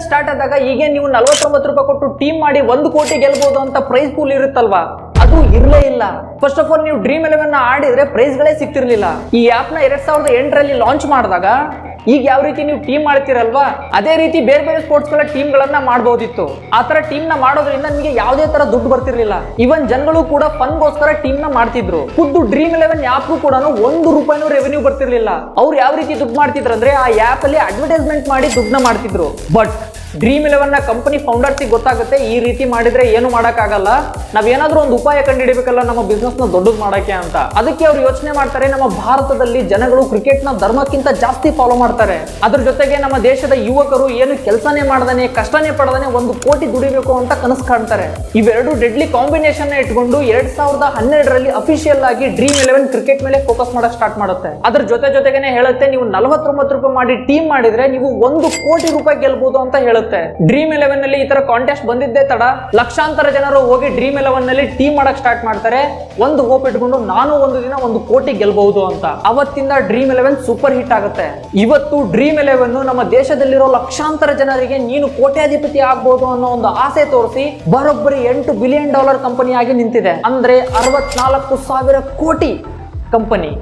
11 start ಆದಾಗ ಈಗ ನೀವು 49 ರೂಪಾಯಿ ಕೊಟ್ಟು ಟೀಮ್ ಮಾಡಿ 1 ಕೋಟಿ ಗೆಲ್ಬಹುದು ಅಂತ ಪ್ರೈಸ್ ಪೂಲ್ ಇರುತ್ತಲ್ವಾ, ಅದು ಇರ್ಲೇ ಇಲ್ಲ. ಫಸ್ಟ್ ಆಫ್ ಆಲ್ ನೀವು ಡ್ರೀಮ್ 11 ಆಡಿದ್ರೆ ಪ್ರೈಸ್ ಗಳೇ ಸಿಗ್ತಿರ್ಲಿಲ್ಲ. ಈ ಆಪ್ ನ 2008ರಲ್ಲಿ ಲಾಂಚ್ ಮಾಡಿದಾಗ ಈಗ ಯಾವ ರೀತಿ ನೀವು ಟೀಮ್ ಮಾಡ್ತೀರಲ್ವಾ, ಅದೇ ರೀತಿ ಬೇರೆ ಬೇರೆ ಸ್ಪೋರ್ಟ್ಸ್ ಗಳ ಟೀಮ್ ಗಳನ್ನ ಮಾಡಬಹುದಿತ್ತು. ಆ ತರ ಟೀಮ್ ನ ಮಾಡೋದ್ರಿಂದ ನಿಮಗೆ ಯಾವುದೇ ತರ ದುಡ್ಡು ಬರ್ತಿರ್ಲಿಲ್ಲ. ಇವನ್ ಜನಗಳು ಕೂಡ ಫನ್ ಗೋಸ್ಕರ ಟೀಮ್ ನ ಮಾಡ್ತಿದ್ರು. ಖುದ್ದು ಡ್ರೀಮ್ 11 ಆಪ್ ಕೂಡ 1 ರೂಪಾಯಿನೂ ರೆವೆನ್ಯೂ ಬರ್ತಿರ್ಲಿಲ್ಲ. ಅವ್ರು ಯಾವ ರೀತಿ ದುಡ್ಡು ಮಾಡ್ತಿದ್ರು ಅಂದ್ರೆ ಆ ಆಪ್ ಅಲ್ಲಿ ಅಡ್ವರ್ಟೈಸ್ಮೆಂಟ್ ಮಾಡಿ ದುಡ್ಡನ್ನ ಮಾಡ್ತಿದ್ರು. ಬಟ್ ಡ್ರೀಮ್ 11 ನ ಕಂಪನಿ ಫೌಂಡರ್ಸ್ ಗೊತ್ತಾಗುತ್ತೆ ಈ ರೀತಿ ಮಾಡಿದ್ರೆ ಏನು ಮಾಡಕ್ಕಾಗಲ್ಲ, ನಾವೇನಾದ್ರೂ ಒಂದು ಉಪಾಯ ಕಂಡುಹಿಡಿಬೇಕಲ್ಲ ನಮ್ಮ ಬಿಸ್ನೆಸ್ ನ ದೊಡ್ಡದು ಮಾಡಕ್ಕೆ ಅಂತ. ಅದಕ್ಕೆ ಅವ್ರು ಯೋಚನೆ ಮಾಡ್ತಾರೆ, ನಮ್ಮ ಭಾರತದಲ್ಲಿ ಜನಗಳು ಕ್ರಿಕೆಟ್ ನ ಧರ್ಮಕ್ಕಿಂತ ಜಾಸ್ತಿ ಫಾಲೋ ಮಾಡ್ತಾರೆ. ಅದ್ರ ಜೊತೆಗೆ ನಮ್ಮ ದೇಶದ ಯುವಕರು ಏನು ಕೆಲಸನೇ ಮಾಡದಾನೆ ಕಷ್ಟನೇ ಪಡದಾನೆ 1 ಕೋಟಿ ದುಡಿಬೇಕು ಅಂತ ಕನಸು ಕಾಣ್ತಾರೆ. ಇವೆರಡು ಡೆಡ್ಲಿ ಕಾಂಬಿನೇಷನ್ ಇಟ್ಕೊಂಡು 2012ರಲ್ಲಿ ಅಫಿಷಿಯಲ್ ಆಗಿ ಡ್ರೀಮ್ 11 ಕ್ರಿಕೆಟ್ ಮೇಲೆ ಫೋಕಸ್ ಮಾಡಕ್ ಸ್ಟಾರ್ಟ್ ಮಾಡುತ್ತೆ. ಅದ್ರ ಜೊತೆಗೇನೆ ಹೇಳುತ್ತೆ, ನೀವು 49 ರೂಪಾಯಿ ಮಾಡಿ ಟೀಮ್ ಮಾಡಿದ್ರೆ ನೀವು 1 ಕೋಟಿ ರೂಪಾಯಿ ಗೆಲ್ಬಹುದು ಅಂತ ಹೇಳುತ್ತೆ. ಡ್ರೀಮ್ 11 ನಲ್ಲಿ ಈ ತರ ಕಾಂಟೆಸ್ಟ್ ಬಂದಿದ್ದೇ ತಡ ಲಕ್ಷಾಂತರ ಜನರು ಹೋಗಿ ಡ್ರೀಮ್ 11 ನಲ್ಲಿ ಟೀಮ್ ಮಾಡಕ್ ಸ್ಟಾರ್ಟ್ ಮಾಡ್ತಾರೆ. ಒಂದು ಹೋಪ್ ಇಟ್ಕೊಂಡು ನಾನು ಒಂದು ದಿನ 1 ಕೋಟಿ ಗೆಲ್ಬಹುದು ಅಂತ. ಅವತ್ತಿಂದ ಡ್ರೀಮ್ 11 ಸೂಪರ್ ಹಿಟ್ ಆಗುತ್ತೆ. ಇವತ್ತು ಡ್ರೀಮ್ 11 ನಮ್ಮ ದೇಶದಲ್ಲಿರೋ ಲಕ್ಷಾಂತರ ಜನರಿಗೆ ನೀನು ಕೋಟ್ಯಾಧಿಪತಿ ಆಗ್ಬಹುದು ಅನ್ನೋ ಒಂದು ಆಸೆ ತೋರಿಸಿ ಬರೋಬ್ಬರಿ $8 ಬಿಲಿಯನ್ ಕಂಪನಿ ಆಗಿ ನಿಂತಿದೆ. ಅಂದ್ರೆ 64,000 ಕೋಟಿ ಕಂಪನಿ.